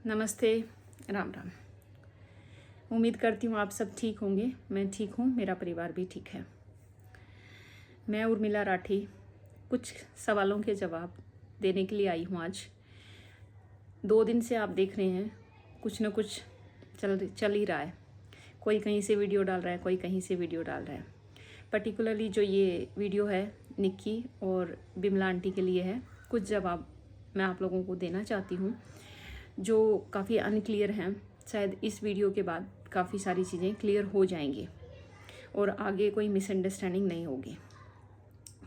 नमस्ते, राम राम। उम्मीद करती हूँ आप सब ठीक होंगे। मैं ठीक हूँ, मेरा परिवार भी ठीक है। मैं उर्मिला राठी कुछ सवालों के जवाब देने के लिए आई हूँ आज। 2 दिन से आप देख रहे हैं कुछ न कुछ चल ही रहा है। कोई कहीं से वीडियो डाल रहा है, कोई कहीं से वीडियो डाल रहा है। पर्टिकुलरली जो ये वीडियो है निक्की और बिमला आंटी के लिए है। कुछ जवाब मैं आप लोगों को देना चाहती हूँ जो काफ़ी अनक्लियर हैं। शायद इस वीडियो के बाद काफ़ी सारी चीज़ें क्लियर हो जाएंगी और आगे कोई मिसअंडरस्टैंडिंग नहीं होगी।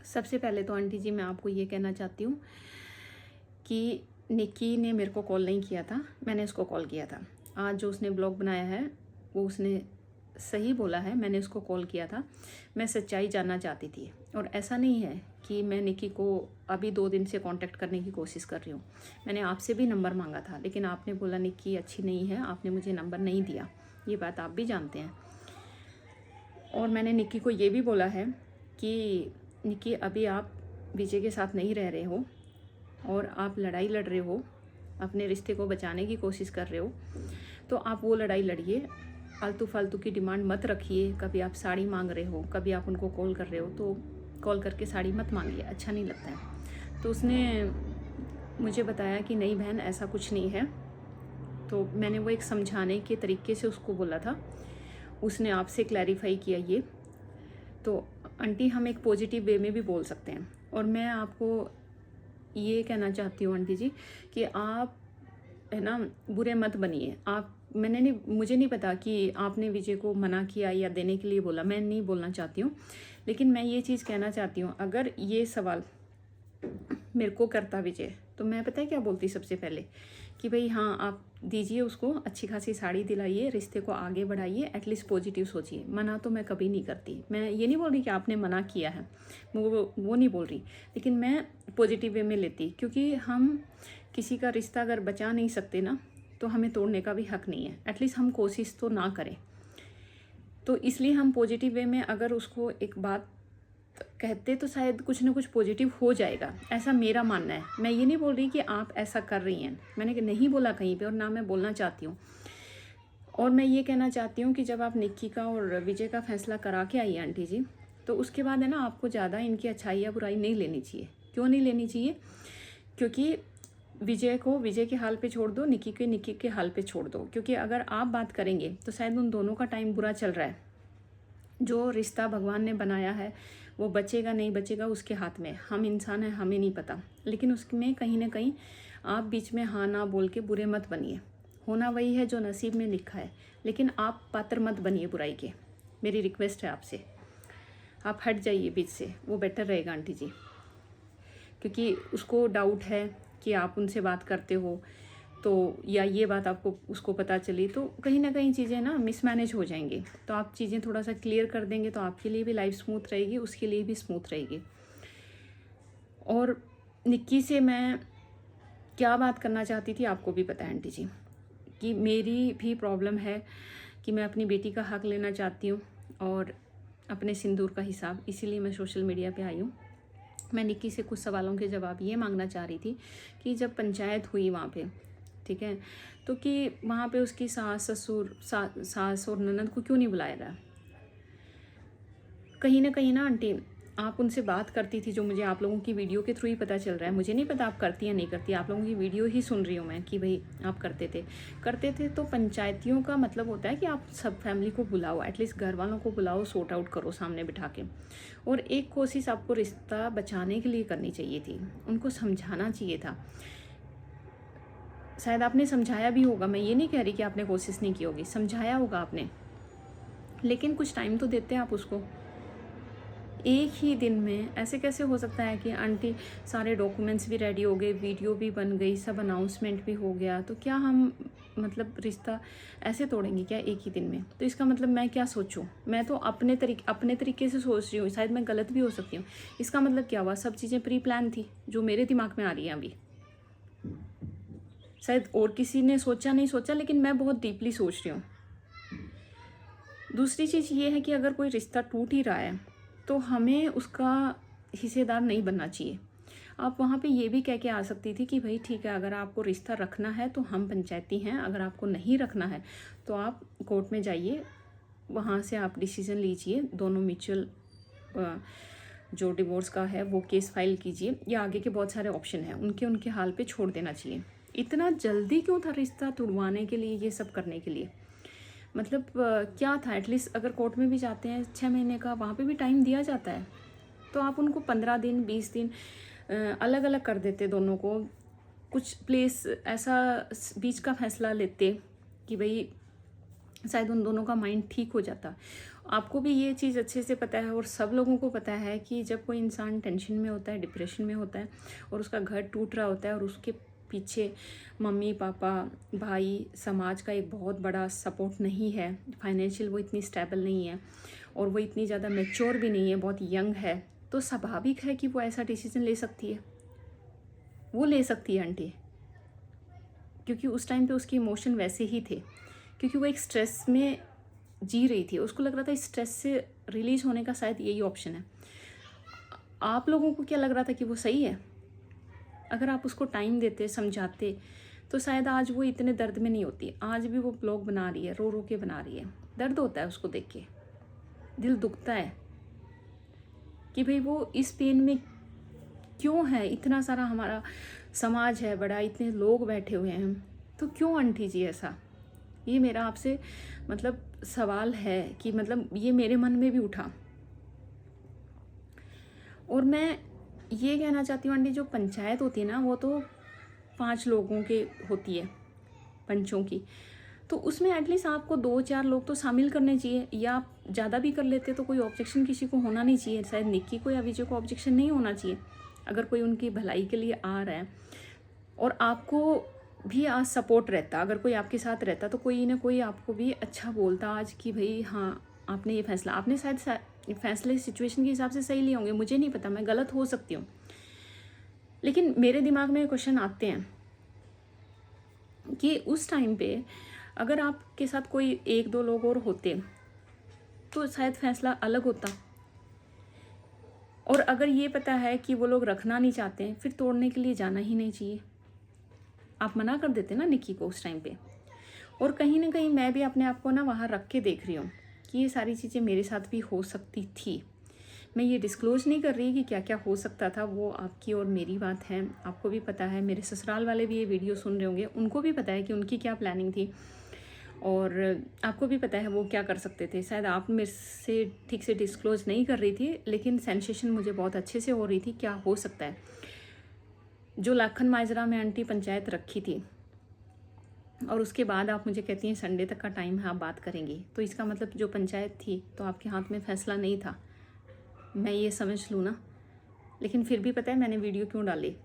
सबसे पहले तो आंटी जी मैं आपको ये कहना चाहती हूँ कि निक्की ने मेरे को कॉल नहीं किया था, मैंने उसको कॉल किया था। आज जो उसने ब्लॉग बनाया है वो उसने सही बोला है, मैंने उसको कॉल किया था। मैं सच्चाई जानना चाहती थी और ऐसा नहीं है कि मैं निक्की को अभी 2 दिन से कांटेक्ट करने की कोशिश कर रही हूँ। मैंने आपसे भी नंबर मांगा था लेकिन आपने बोला निक्की अच्छी नहीं है, आपने मुझे नंबर नहीं दिया। ये बात आप भी जानते हैं। और मैंने निक्की को ये भी बोला है कि निक्की अभी आप विजय के साथ नहीं रह रहे हो और आप लड़ाई लड़ रहे हो, अपने रिश्ते को बचाने की कोशिश कर रहे हो, तो आप वो लड़ाई लड़िए। फालतू फालतू की डिमांड मत रखिए। कभी आप साड़ी मांग रहे हो, कभी आप उनको कॉल कर रहे हो, तो कॉल करके साड़ी मत मांगिए, अच्छा नहीं लगता है। तो उसने मुझे बताया कि नहीं बहन ऐसा कुछ नहीं है। तो मैंने वो एक समझाने के तरीके से उसको बोला था, उसने आपसे क्लैरिफाई किया ये। तो आंटी हम एक पॉजिटिव वे में भी बोल सकते हैं। और मैं आपको ये कहना चाहती हूँ आंटी जी कि आप है ना बुरे मत बनिए। मुझे नहीं पता कि आपने विजय को मना किया या देने के लिए बोला, मैं नहीं बोलना चाहती हूँ। लेकिन मैं ये चीज़ कहना चाहती हूँ, अगर ये सवाल मेरे को करता विजय तो मैं पता है क्या बोलती सबसे पहले कि भाई हाँ आप दीजिए उसको, अच्छी खासी साड़ी दिलाइए, रिश्ते को आगे बढ़ाइए, एटलीस्ट पॉजिटिव सोचिए। मना तो मैं कभी नहीं करती। मैं ये नहीं बोल रही कि आपने मना किया है, वो नहीं बोल रही, लेकिन मैं पॉजिटिव वे में लेती, क्योंकि हम किसी का रिश्ता अगर बचा नहीं सकते ना तो हमें तोड़ने का भी हक नहीं है। एटलीस्ट हम कोशिश तो ना करें। तो इसलिए हम पॉजिटिव वे में अगर उसको एक बात कहते तो शायद कुछ ना कुछ पॉजिटिव हो जाएगा, ऐसा मेरा मानना है। मैं ये नहीं बोल रही कि आप ऐसा कर रही हैं, मैंने नहीं बोला कहीं पे और ना मैं बोलना चाहती हूँ। और मैं ये कहना चाहती हूँ कि जब आप निक्की का और विजय का फैसला करा के आई आंटी जी, तो उसके बाद है ना आपको ज़्यादा इनकी अच्छाई या बुराई नहीं लेनी चाहिए। क्यों नहीं लेनी चाहिए? क्योंकि विजय को विजय के हाल पे छोड़ दो, निक्की के हाल पे छोड़ दो। क्योंकि अगर आप बात करेंगे तो शायद उन दोनों का टाइम बुरा चल रहा है। जो रिश्ता भगवान ने बनाया है वो बचेगा नहीं बचेगा उसके हाथ में। हम इंसान हैं, हमें नहीं पता, लेकिन उसमें कहीं ना कहीं आप बीच में हाँ ना बोल के बुरे मत बनिए। होना वही है जो नसीब में लिखा है, लेकिन आप पात्र मत बनिए बुराई के। मेरी रिक्वेस्ट है आपसे, आप हट जाइए बीच से, वो बेटर रहेगा आंटी जी। क्योंकि उसको डाउट है कि आप उनसे बात करते हो, तो या ये बात आपको उसको पता चली तो कहीं ना कहीं चीज़ें ना मिसमैनेज हो जाएंगी। तो आप चीज़ें थोड़ा सा क्लियर कर देंगे तो आपके लिए भी लाइफ स्मूथ रहेगी, उसके लिए भी स्मूथ रहेगी। और निक्की से मैं क्या बात करना चाहती थी आपको भी पता है आंटी जी, कि मेरी भी प्रॉब्लम है कि मैं अपनी बेटी का हक लेना चाहती हूँ और अपने सिंदूर का हिसाब, इसीलिए मैं सोशल मीडिया पे आई हूँ। मैं निक्की से कुछ सवालों के जवाब ये मांगना चाह रही थी कि जब पंचायत हुई वहाँ पे, ठीक है, तो कि वहाँ पे उसकी सास और ननद को क्यों नहीं बुलाया रहा? कहीं ना आंटी आप उनसे बात करती थी, जो मुझे आप लोगों की वीडियो के थ्रू ही पता चल रहा है। मुझे नहीं पता आप करती या नहीं करती, आप लोगों की वीडियो ही सुन रही हूँ मैं कि भाई आप करते थे। तो पंचायतियों का मतलब होता है कि आप सब फैमिली को बुलाओ, एटलीस्ट घर वालों को बुलाओ, सॉर्ट आउट करो सामने बिठा के। और एक कोशिश आपको रिश्ता बचाने के लिए करनी चाहिए थी, उनको समझाना चाहिए था। शायद आपने समझाया भी होगा, मैं ये नहीं कह रही कि आपने कोशिश नहीं की होगी, समझाया होगा आपने, लेकिन कुछ टाइम तो देते हैं आप उसको। एक ही दिन में ऐसे कैसे हो सकता है कि आंटी सारे डॉक्यूमेंट्स भी रेडी हो गए, वीडियो भी बन गई, सब अनाउंसमेंट भी हो गया, तो क्या हम मतलब रिश्ता ऐसे तोड़ेंगे क्या एक ही दिन में? तो इसका मतलब मैं क्या सोचूं? मैं तो अपने तरीके से सोच रही हूँ, शायद मैं गलत भी हो सकती हूँ। इसका मतलब क्या हुआ? सब चीज़ें प्री प्लान थी जो मेरे दिमाग में आ रही हैं अभी। शायद और किसी ने सोचा नहीं सोचा, लेकिन मैं बहुत डीपली सोच रही हूँ। दूसरी चीज़ ये है कि अगर कोई रिश्ता टूट ही रहा है तो हमें उसका हिस्सेदार नहीं बनना चाहिए। आप वहाँ पे ये भी कह के आ सकती थी कि भाई ठीक है, अगर आपको रिश्ता रखना है तो हम पंचायती हैं, अगर आपको नहीं रखना है तो आप कोर्ट में जाइए, वहाँ से आप डिसीज़न लीजिए, दोनों म्यूचुअल जो डिवोर्स का है वो केस फाइल कीजिए, या आगे के बहुत सारे ऑप्शन हैं, उनके हाल पे छोड़ देना चाहिए। इतना जल्दी क्यों था रिश्ता तुड़वाने के लिए, ये सब करने के लिए? मतलब क्या था? एटलीस्ट अगर कोर्ट में भी जाते हैं 6 महीने का, वहाँ पे भी टाइम दिया जाता है, तो आप उनको 15 दिन 20 दिन अलग अलग कर देते दोनों को, कुछ प्लेस ऐसा बीच का फैसला लेते कि भाई शायद उन दोनों का माइंड ठीक हो जाता। आपको भी ये चीज़ अच्छे से पता है और सब लोगों को पता है कि जब कोई इंसान टेंशन में होता है, डिप्रेशन में होता है और उसका घर टूट रहा होता है और उसके पीछे मम्मी पापा भाई समाज का एक बहुत बड़ा सपोर्ट नहीं है, फाइनेंशियल वो इतनी स्टेबल नहीं है और वो इतनी ज़्यादा मैच्योर भी नहीं है, बहुत यंग है, तो स्वाभाविक है कि वो ऐसा डिसीजन ले सकती है। वो ले सकती है आंटी, क्योंकि उस टाइम पे उसके इमोशन वैसे ही थे, क्योंकि वो एक स्ट्रेस में जी रही थी, उसको लग रहा था स्ट्रेस से रिलीज होने का शायद यही ऑप्शन है। आप लोगों को क्या लग रहा था कि वो सही है? अगर आप उसको टाइम देते, समझाते, तो शायद आज वो इतने दर्द में नहीं होती। आज भी वो ब्लॉग बना रही है, रो रो के बना रही है, दर्द होता है उसको देख के, दिल दुखता है कि भाई वो इस पेन में क्यों है। इतना सारा हमारा समाज है बड़ा, इतने लोग बैठे हुए हैं, तो क्यों आंटी जी ऐसा? ये मेरा आपसे मतलब सवाल है कि मतलब ये मेरे मन में भी उठा। और मैं ये कहना चाहती हूँ आंटी, जो पंचायत होती है ना, वो तो 5 लोगों के होती है, पंचों की, तो उसमें एटलीस्ट आपको 2-4 लोग तो शामिल करने चाहिए, या आप ज़्यादा भी कर लेते तो कोई ऑब्जेक्शन किसी को होना नहीं चाहिए। शायद निक्की को या विजय को ऑब्जेक्शन नहीं होना चाहिए, अगर कोई उनकी भलाई के लिए आ रहा है और आपको भी आज सपोर्ट रहता, अगर कोई आपके साथ रहता तो कोई ना कोई आपको भी अच्छा बोलता आज कि भाई हाँ आपने ये फैसला, आपने शायद फैसले सिचुएशन के हिसाब से सही लिए होंगे, मुझे नहीं पता, मैं गलत हो सकती हूँ, लेकिन मेरे दिमाग में क्वेश्चन आते हैं कि उस टाइम पे अगर आपके साथ कोई 1-2 लोग और होते तो शायद फैसला अलग होता। और अगर ये पता है कि वो लोग रखना नहीं चाहते हैं, फिर तोड़ने के लिए जाना ही नहीं चाहिए। आप मना कर देते ना निक्की को उस टाइम पे। और कहीं ना कहीं मैं भी अपने आप को ना वहाँ रख के देख रही हूँ कि ये सारी चीज़ें मेरे साथ भी हो सकती थी। मैं ये डिस्क्लोज नहीं कर रही कि क्या क्या हो सकता था, वो आपकी और मेरी बात है, आपको भी पता है, मेरे ससुराल वाले भी ये वीडियो सुन रहे होंगे, उनको भी पता है कि उनकी क्या प्लानिंग थी, और आपको भी पता है वो क्या कर सकते थे। शायद आप मेरे से ठीक से डिस्क्लोज नहीं कर रही थी, लेकिन सेंसेशन मुझे बहुत अच्छे से हो रही थी क्या हो सकता है। जो लाखन माजरा में आंटी पंचायत रखी थी और उसके बाद आप मुझे कहती हैं संडे तक का टाइम है, आप बात करेंगी, तो इसका मतलब जो पंचायत थी तो आपके हाथ में फैसला नहीं था, मैं ये समझ लूँ ना। लेकिन फिर भी पता है मैंने वीडियो क्यों डाली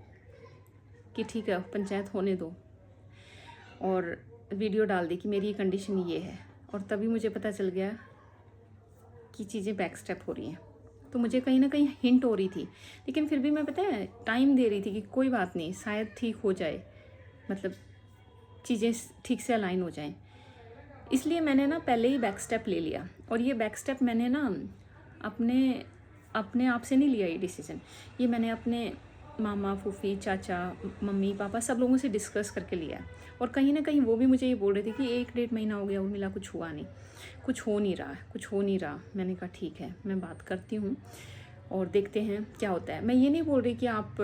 कि ठीक है पंचायत होने दो, और वीडियो डाल दी कि मेरी कंडीशन ये है, और तभी मुझे पता चल गया कि चीज़ें बैक स्टेप हो रही हैं। तो मुझे कहीं ना कहीं हिंट हो रही थी, लेकिन फिर भी मैं पता है टाइम दे रही थी कि कोई बात नहीं, शायद ठीक हो जाए, मतलब चीज़ें ठीक से अलाइन हो जाएं। इसलिए मैंने ना पहले ही बैक स्टेप ले लिया, और ये बैक स्टेप मैंने ना अपने आप से नहीं लिया ये डिसीजन, ये मैंने अपने मामा फूफी चाचा मम्मी पापा सब लोगों से डिस्कस करके लिया। और कहीं ना कहीं वो भी मुझे ये बोल रहे थे कि 1-1.5 महीना हो गया उर्मिला, कुछ हुआ नहीं, कुछ हो नहीं रहा। मैंने कहा ठीक है, मैं बात करती हूँ और देखते हैं क्या होता है। मैं ये नहीं बोल रही कि आप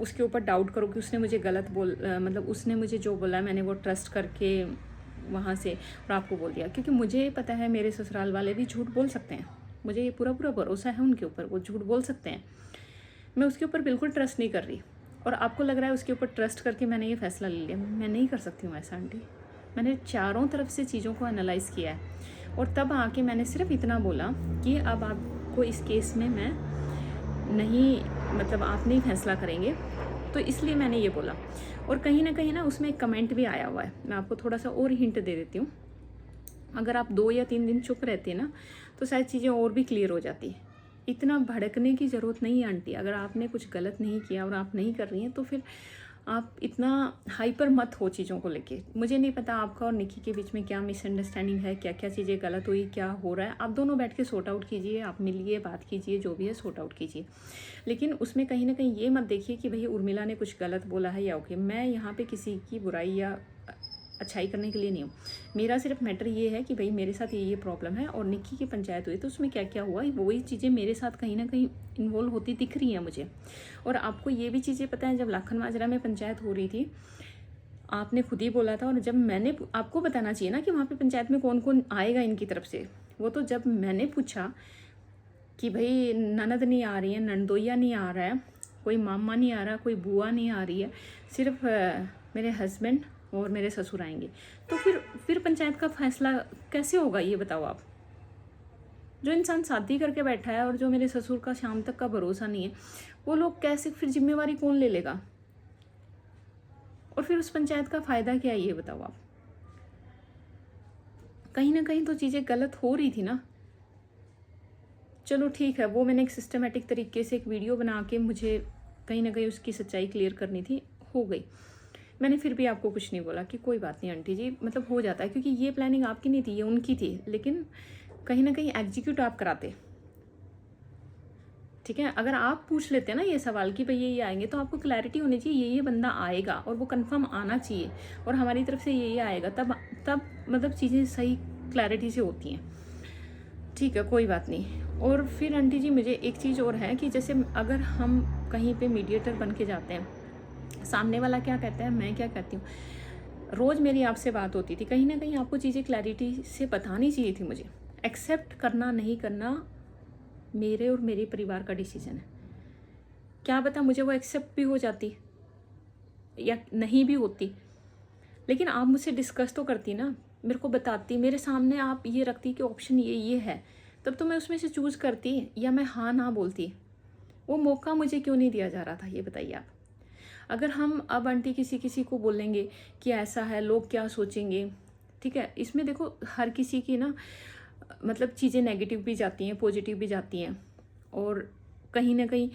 उसके ऊपर डाउट करो कि उसने मुझे गलत मतलब उसने मुझे जो बोला मैंने वो ट्रस्ट करके वहाँ से और आपको बोल दिया, क्योंकि मुझे पता है मेरे ससुराल वाले भी झूठ बोल सकते हैं, मुझे ये पूरा भरोसा है उनके ऊपर, वो झूठ बोल सकते हैं। मैं उसके ऊपर बिल्कुल ट्रस्ट नहीं कर रही, और आपको लग रहा है उसके ऊपर ट्रस्ट करके मैंने ये फैसला ले लिया। मैं नहीं कर सकती हूँ ऐसा आंटी, मैंने चारों तरफ से चीज़ों को एनालाइज़ किया है, और तब आके मैंने सिर्फ इतना बोला कि अब आपको इस केस में मैं नहीं, मतलब आप नहीं फैसला करेंगे, तो इसलिए मैंने ये बोला। और कहीं ना कहीं ना उसमें एक कमेंट भी आया हुआ है, मैं आपको थोड़ा सा और हिंट दे देती हूँ। अगर आप 2 या 3 दिन चुप रहते ना तो शायद चीज़ें और भी क्लियर हो जाती। इतना भड़कने की ज़रूरत नहीं है आंटी, अगर आपने कुछ गलत नहीं किया और आप नहीं कर रही हैं तो फिर आप इतना हाइपर मत हो चीज़ों को लेके। मुझे नहीं पता आपका और निकी के बीच में क्या मिसअंडरस्टैंडिंग है, क्या क्या चीज़ें गलत हुई, क्या हो रहा है। आप दोनों बैठ के सॉर्ट आउट कीजिए, आप मिलिए, बात कीजिए, जो भी है सॉर्ट आउट कीजिए। लेकिन उसमें कहीं ना कहीं ये मत देखिए कि भाई उर्मिला ने कुछ गलत बोला है या ओके। मैं यहाँ पे किसी की बुराई या अच्छाई करने के लिए नहीं हूँ। मेरा सिर्फ मैटर ये है कि भाई मेरे साथ ये प्रॉब्लम है और निक्की की पंचायत हुई तो उसमें क्या क्या हुआ, वही चीज़ें मेरे साथ कहीं ना कहीं इन्वॉल्व होती दिख रही हैं मुझे। और आपको ये भी चीज़ें पता है, जब लाखन माजरा में पंचायत हो रही थी आपने खुद ही बोला था, और जब मैंने आपको बताना चाहिए ना कि वहाँ पे पंचायत में कौन कौन आएगा इनकी तरफ से। वो तो जब मैंने पूछा कि भाई ननद नहीं आ रही है, नंदोइया नहीं आ रहा है, कोई मामा नहीं आ रहा, कोई बुआ नहीं आ रही है, सिर्फ मेरे हस्बैंड और मेरे ससुर आएंगे, तो फिर पंचायत का फैसला कैसे होगा ये बताओ आप। जो इंसान शादी करके बैठा है और जो मेरे ससुर का शाम तक का भरोसा नहीं है, वो लोग कैसे, फिर जिम्मेवारी कौन ले लेगा? और फिर उस पंचायत का फ़ायदा क्या है ये बताओ आप। कहीं ना कहीं तो चीज़ें गलत हो रही थी ना। चलो ठीक है, वो मैंने एक सिस्टमेटिक तरीके से एक वीडियो बना के मुझे कहीं ना कहीं उसकी सच्चाई क्लियर करनी थी, हो गई। मैंने फिर भी आपको कुछ नहीं बोला कि कोई बात नहीं आंटी जी, मतलब हो जाता है, क्योंकि ये प्लानिंग आपकी नहीं थी, ये उनकी थी, लेकिन कहीं ना कहीं एग्जीक्यूट आप कराते। ठीक है, अगर आप पूछ लेते हैं ना ये सवाल कि भाई ये आएंगे, तो आपको क्लैरिटी होनी चाहिए ये बंदा आएगा और वो कंफर्म आना चाहिए और हमारी तरफ से ये आएगा, तब मतलब चीज़ें सही क्लैरिटी से होती हैं। ठीक है, कोई बात नहीं। और फिर आंटी जी मुझे एक चीज़ और है कि जैसे अगर हम कहीं पे मीडिएटर बन के जाते हैं, सामने वाला क्या कहता है, मैं क्या कहती हूँ, रोज़ मेरी आपसे बात होती थी, कहीं ना कहीं आपको चीज़ें क्लैरिटी से बतानी चाहिए थी मुझे। एक्सेप्ट करना नहीं करना मेरे और मेरे परिवार का डिसीजन है। क्या पता मुझे वो एक्सेप्ट भी हो जाती या नहीं भी होती, लेकिन आप मुझसे डिस्कस तो करती ना, मेरे को बताती, मेरे सामने आप ये रखती कि ऑप्शन ये है, तब तो मैं उसमें से चूज़ करती या मैं हाँ ना बोलती। वो मौका मुझे क्यों नहीं दिया जा रहा था ये बताइए आप। अगर हम अब आंटी किसी को बोलेंगे कि ऐसा है, लोग क्या सोचेंगे, ठीक है, इसमें देखो हर किसी की ना मतलब चीज़ें नेगेटिव भी जाती हैं, पॉजिटिव भी जाती हैं, और कहीं ना कहीं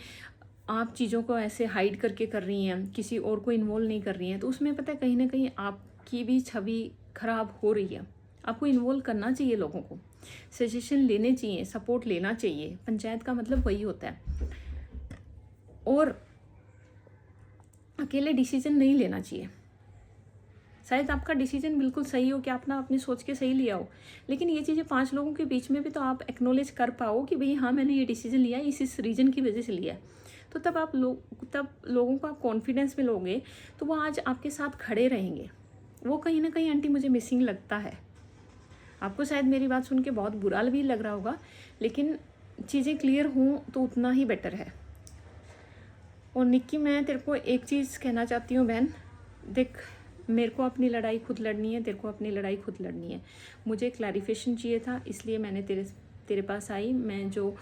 आप चीज़ों को ऐसे हाइड करके कर रही हैं, किसी और को इन्वॉल्व नहीं कर रही हैं, तो उसमें पता है कहीं ना कहीं आपकी भी छवि खराब हो रही है। आपको इन्वॉल्व करना चाहिए, लोगों को सजेशन लेने चाहिए, सपोर्ट लेना चाहिए। पंचायत का मतलब वही होता है। और अकेले डिसीजन नहीं लेना चाहिए। शायद आपका डिसीजन बिल्कुल सही हो कि आपने अपनी सोच के सही लिया हो, लेकिन ये चीज़ें 5 लोगों के बीच में भी तो आप एक्नॉलेज कर पाओ कि भाई हाँ मैंने ये डिसीजन लिया है, इस रीज़न की वजह से लिया है। तो तब तब लोगों को आप कॉन्फिडेंस में लोगे, तो वो आज आपके साथ खड़े रहेंगे। वो कहीं ना कहीं आंटी मुझे मिसिंग लगता है। आपको शायद मेरी बात सुन के बहुत बुरा भी लग रहा होगा, लेकिन चीज़ें क्लियर हों तो उतना ही बेटर है। और निक्की, मैं तेरे को एक चीज़ कहना चाहती हूँ बहन, देख मेरे को अपनी लड़ाई खुद लड़नी है, तेरे को अपनी लड़ाई खुद लड़नी है। मुझे क्लैरिफिकेशन चाहिए था, इसलिए मैंने तेरे पास आई। मैं जो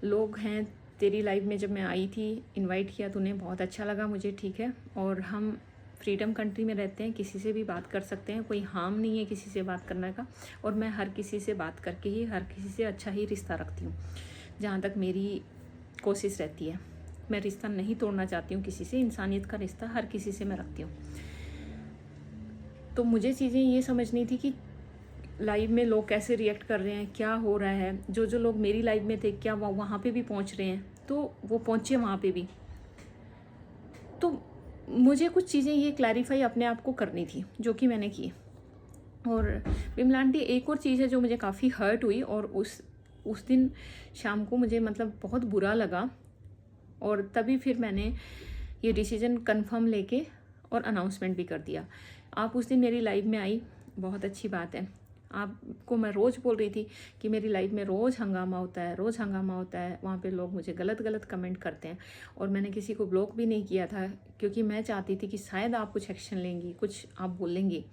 लोग हैं तेरी लाइफ में जब मैं आई थी, इनवाइट किया, तूने बहुत अच्छा लगा मुझे, ठीक है। और हम फ्रीडम कंट्री में रहते हैं, किसी से भी बात कर सकते हैं, कोई हार्म नहीं है किसी से बात करने का। और मैं हर किसी से बात करके ही हर किसी से अच्छा ही रिश्ता रखती हूँ, जहाँ तक मेरी कोशिश रहती है। मैं रिश्ता नहीं तोड़ना चाहती हूँ किसी से, इंसानियत का रिश्ता हर किसी से मैं रखती हूँ। तो मुझे चीज़ें ये समझनी थी कि लाइव में लोग कैसे रिएक्ट कर रहे हैं, क्या हो रहा है। जो लोग मेरी लाइव में थे, क्या वहाँ पे भी पहुँच रहे हैं, तो वो पहुँचे वहाँ पे भी। तो मुझे कुछ चीज़ें ये क्लैरिफाई अपने आप को करनी थी, जो कि मैंने की। और विमला आंटी, एक और चीज़ है जो मुझे काफ़ी हर्ट हुई, और उस दिन शाम को मुझे मतलब बहुत बुरा लगा, और तभी फिर मैंने ये डिसीजन कंफर्म लेके और अनाउंसमेंट भी कर दिया। आप उस दिन मेरी लाइव में आई, बहुत अच्छी बात है। आपको मैं रोज़ बोल रही थी कि मेरी लाइफ में रोज़ हंगामा होता है, रोज़ हंगामा होता है, वहाँ पे लोग मुझे गलत कमेंट करते हैं। और मैंने किसी को ब्लॉक भी नहीं किया था, क्योंकि मैं चाहती थी कि शायद आप कुछ एक्शन लेंगी, कुछ आप बोलेंगी।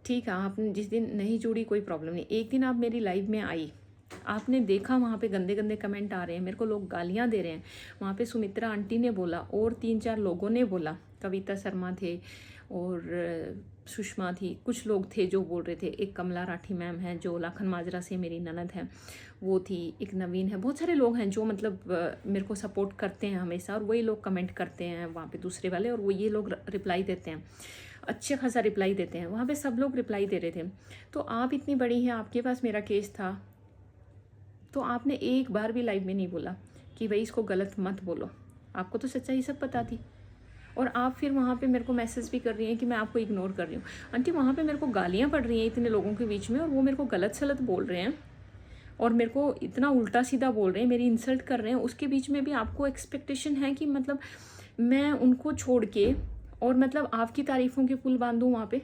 ठीक है, आपने जिस दिन नहीं जुड़ी कोई प्रॉब्लम नहीं, एक दिन आप मेरी लाइव में आई, आपने देखा वहाँ पे गंदे कमेंट आ रहे हैं, मेरे को लोग गालियाँ दे रहे हैं। वहाँ पे सुमित्रा आंटी ने बोला और 3-4 लोगों ने बोला, कविता शर्मा थे और सुषमा थी, कुछ लोग थे जो बोल रहे थे। एक कमला राठी मैम है जो लाखन माजरा से मेरी ननद है, वो थी। एक नवीन है, बहुत सारे लोग हैं जो मतलब मेरे को सपोर्ट करते हैं हमेशा, और वही लोग कमेंट करते हैं वहाँ पे दूसरे वाले, और वो ये लोग रिप्लाई देते हैं, अच्छे खासा रिप्लाई देते हैं। वहाँ पे सब लोग रिप्लाई दे रहे थे। तो आप इतनी बड़ी हैं, आपके पास मेरा केस था, तो आपने एक बार भी लाइव में नहीं बोला कि भाई इसको गलत मत बोलो। आपको तो सच्चाई सब पता थी, और आप फिर वहाँ पे मेरे को मैसेज भी कर रही हैं कि मैं आपको इग्नोर कर रही हूँ। आंटी वहाँ पे मेरे को गालियाँ पड़ रही हैं इतने लोगों के बीच में, और वो मेरे को गलत सलत बोल रहे हैं और मेरे को इतना उल्टा सीधा बोल रहे हैं, मेरी इंसल्ट कर रहे हैं। उसके बीच में भी आपको एक्सपेक्टेशन है कि मतलब मैं उनको छोड़ के और मतलब आपकी तारीफ़ों के पुल बांधूँ वहाँ पे।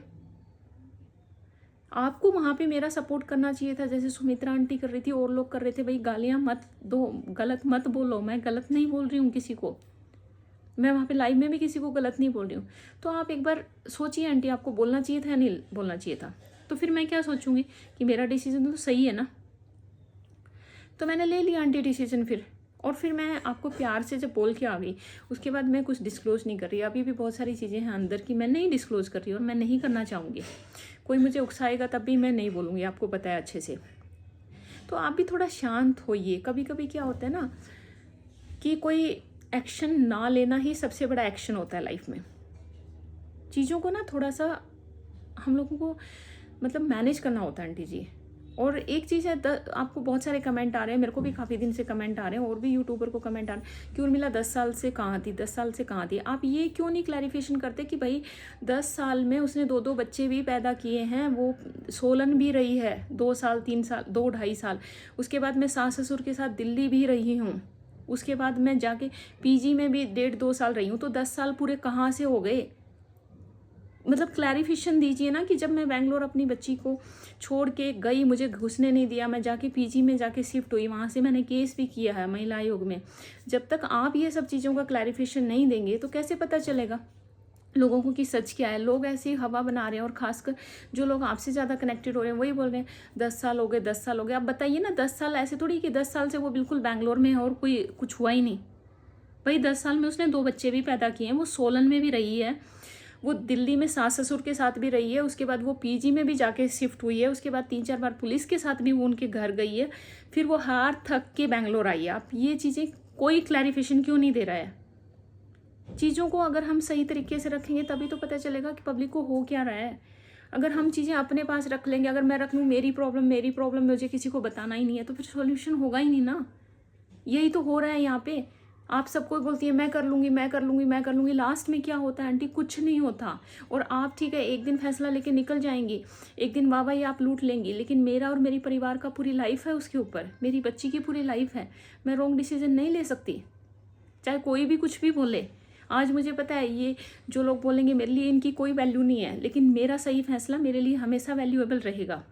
आपको वहाँ पे मेरा सपोर्ट करना चाहिए था, जैसे सुमित्रा आंटी कर रही थी और लोग कर रहे थे। भाई गालियाँ मत दो, गलत मत बोलो। मैं गलत नहीं बोल रही हूँ किसी को, मैं वहाँ पे लाइव में भी किसी को गलत नहीं बोल रही हूँ। तो आप एक बार सोचिए आंटी, आपको बोलना चाहिए था या नहीं बोलना चाहिए था? तो फिर मैं क्या सोचूंगी कि मेरा डिसीजन तो सही है ना। तो मैंने ले लिया आंटी डिसीजन फिर, और फिर मैं आपको प्यार से जब बोल के आ गई, उसके बाद मैं कुछ डिस्क्लोज़ नहीं कर रही। अभी भी बहुत सारी चीज़ें हैं अंदर की मैं नहीं डिस्क्लोज़ कर रही, और मैं नहीं करना चाहूँगी। कोई मुझे उकसाएगा तब भी मैं नहीं बोलूँगी, आपको पता है अच्छे से। तो आप भी थोड़ा शांत होइए। कभी कभी क्या होता है ना कि कोई एक्शन ना लेना ही सबसे बड़ा एक्शन होता है लाइफ में। चीज़ों को ना थोड़ा सा हम लोगों को मतलब मैनेज करना होता है आंटी जी। और एक चीज़ है, आपको बहुत सारे कमेंट आ रहे हैं, मेरे को भी काफ़ी दिन से कमेंट आ रहे हैं, और भी यूट्यूबर को कमेंट आ रहे हैं कि उर्मिला 10 साल से कहाँ थी, 10 साल से कहाँ थी। आप ये क्यों नहीं क्लैरिफिकेशन करते कि भाई 10 साल में उसने 2 बच्चे भी पैदा किए हैं, वो सोलन भी रही है 2 साल 3 साल 2-2.5 साल। उसके बाद मैं सास ससुर के साथ दिल्ली भी रही हूँ, उसके बाद मैं जाके पीजी में भी 1.5-2 साल रही हूँ। तो 10 साल पूरे कहाँ से हो गए? मतलब क्लैरिफिकेशन दीजिए ना कि जब मैं बेंगलोर अपनी बच्ची को छोड़ के गई, मुझे घुसने नहीं दिया, मैं जाके पीजी में जाके शिफ्ट हुई, वहाँ से मैंने केस भी किया है महिला आयोग में। जब तक आप ये सब चीज़ों का क्लैरिफिकेशन नहीं देंगे तो कैसे पता चलेगा लोगों को कि सच क्या है? लोग ऐसे ही हवा बना रहे हैं, और खासकर जो लोग आपसे ज़्यादा कनेक्टेड हो रहे हैं वही बोल रहे हैं 10 साल हो गए, 10 साल हो गए। आप बताइए ना, 10 साल ऐसे थोड़ी कि 10 साल से वो बिल्कुल बेंगलोर में है और कोई कुछ हुआ ही नहीं। भाई 10 साल में उसने 2 बच्चे भी पैदा किए हैं, वो सोलन में भी रही है, वो दिल्ली में सास ससुर के साथ भी रही है, उसके बाद वो पीजी में भी जाके शिफ्ट हुई है, उसके बाद 3-4 बार पुलिस के साथ भी वो उनके घर गई है, फिर वो हार थक के बेंगलोर आई है। आप ये चीज़ें कोई क्लैरिफिकेशन क्यों नहीं दे रहा है? चीज़ों को अगर हम सही तरीके से रखेंगे तभी तो पता चलेगा कि पब्लिक को हो क्या रहा है। अगर हम चीज़ें अपने पास रख लेंगे, अगर मैं रख लूँ मेरी प्रॉब्लम मुझे किसी को बताना ही नहीं है, तो फिर सॉल्यूशन होगा ही नहीं ना। यही तो हो रहा है यहाँ पे। आप सबको बोलती है मैं कर लूँगी, मैं कर लूँगी, मैं कर लूँगी, लास्ट में क्या होता है आंटी? कुछ नहीं होता। और आप ठीक है एक दिन फैसला लेके निकल जाएंगी, एक दिन वाह वाह आप लूट लेंगी, लेकिन मेरा और मेरी परिवार का पूरी लाइफ है उसके ऊपर, मेरी बच्ची की पूरी लाइफ है। मैं रॉन्ग डिसीजन नहीं ले सकती, चाहे कोई भी कुछ भी बोले। आज मुझे पता है ये जो लोग बोलेंगे मेरे लिए इनकी कोई वैल्यू नहीं है, लेकिन मेरा सही फैसला मेरे लिए हमेशा वैल्यूएबल रहेगा।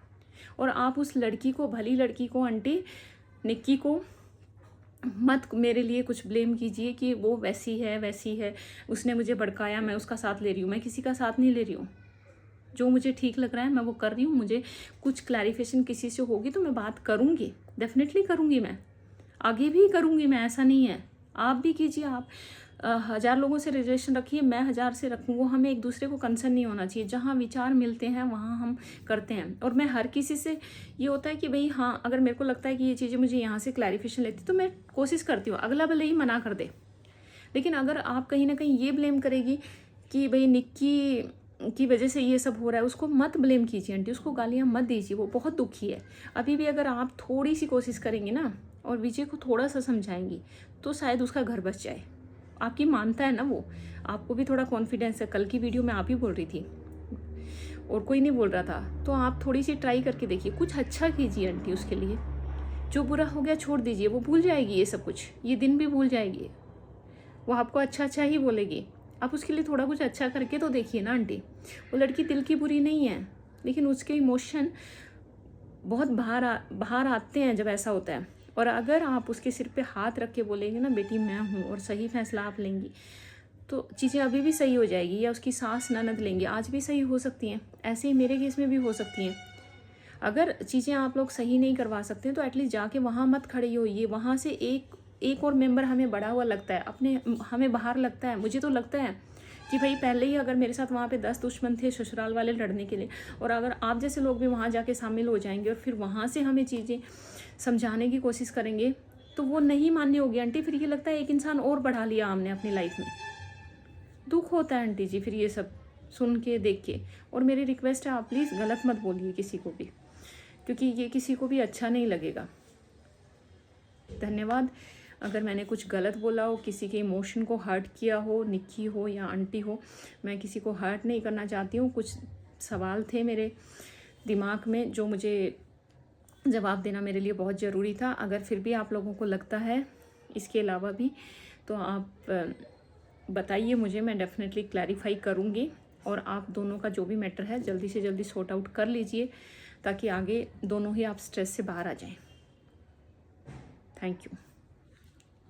और आप उस लड़की को, भली लड़की को, आंटी निक्की को मत मेरे लिए कुछ ब्लेम कीजिए कि वो वैसी है, उसने मुझे भड़काया, मैं उसका साथ ले रही हूँ। मैं किसी का साथ नहीं ले रही हूँ। जो मुझे ठीक लग रहा है मैं वो कर रही हूँ। मुझे कुछ क्लैरिफिकेशन किसी से होगी तो मैं बात करूँगी, डेफिनेटली करूँगी, मैं आगे भी करूँगी। मैं ऐसा नहीं है, आप भी कीजिए। आप 1000 लोगों से रिलेशन रखिए, मैं 1000 से रखूँ, वो हमें एक दूसरे को कंसर्न नहीं होना चाहिए। जहाँ विचार मिलते हैं वहाँ हम करते हैं। और मैं हर किसी से ये होता है कि भाई हाँ, अगर मेरे को लगता है कि ये चीज़ें मुझे यहाँ से क्लैरिफिकेशन लेती तो मैं कोशिश करती हूँ, अगला भले ही मना कर दे। लेकिन अगर आप कहीं ना कहीं ये ब्लेम करेगी कि भाई निक्की की वजह से ये सब हो रहा है, उसको मत ब्लेम कीजिए आंटी, उसको गालियाँ मत दीजिए, वो बहुत दुखी है। अभी भी अगर आप थोड़ी सी कोशिश करेंगी ना और विजय को थोड़ा सा समझाएंगी तो शायद उसका घर बच जाए। आपकी मानता है ना वो, आपको भी थोड़ा कॉन्फिडेंस है। कल की वीडियो में आप ही बोल रही थी और कोई नहीं बोल रहा था, तो आप थोड़ी सी ट्राई करके देखिए, कुछ अच्छा कीजिए आंटी उसके लिए। जो बुरा हो गया छोड़ दीजिए, वो भूल जाएगी ये सब कुछ, ये दिन भी भूल जाएगी, वो आपको अच्छा अच्छा ही बोलेगी। आप उसके लिए थोड़ा कुछ अच्छा करके तो देखिए ना आंटी। वो लड़की दिल की बुरी नहीं है, लेकिन उसके इमोशन बहुत बाहर आते हैं जब ऐसा होता है। और अगर आप उसके सिर पे हाथ रख के बोलेंगे ना बेटी मैं हूँ और सही फैसला आप लेंगी, तो चीज़ें अभी भी सही हो जाएगी। या उसकी सास ननद लेंगे, आज भी सही हो सकती हैं, ऐसे ही मेरे केस में भी हो सकती हैं। अगर चीज़ें आप लोग सही नहीं करवा सकते हैं तो एटलीस्ट जाके वहाँ मत खड़े होइए। वहाँ से एक और मेंबर हमें बड़ा हुआ लगता है, अपने हमें बाहर लगता है। मुझे तो लगता है कि भाई पहले ही अगर मेरे साथ वहाँ पे 10 दुश्मन थे ससुराल वाले लड़ने के लिए, और अगर आप जैसे लोग भी वहाँ जाके शामिल हो जाएंगे और फिर वहाँ से हमें चीज़ें समझाने की कोशिश करेंगे तो वो नहीं मान्य होगी आंटी। फिर ये लगता है एक इंसान और बढ़ा लिया हमने अपनी लाइफ में। दुख होता है आंटी जी फिर ये सब सुन के देख के। और मेरी रिक्वेस्ट है आप प्लीज़ गलत मत बोलिए किसी को भी, क्योंकि ये किसी को भी अच्छा नहीं लगेगा। धन्यवाद। अगर मैंने कुछ गलत बोला हो, किसी के इमोशन को हर्ट किया हो, निक्की हो या आंटी हो, मैं किसी को हर्ट नहीं करना चाहती हूँ। कुछ सवाल थे मेरे दिमाग में जो मुझे जवाब देना मेरे लिए बहुत ज़रूरी था। अगर फिर भी आप लोगों को लगता है इसके अलावा भी तो आप बताइए मुझे, मैं डेफिनेटली क्लैरिफाई करूँगी। और आप दोनों का जो भी मैटर है जल्दी से जल्दी सॉर्ट आउट कर लीजिए ताकि आगे दोनों ही आप स्ट्रेस से बाहर आ जाएं। Thank you.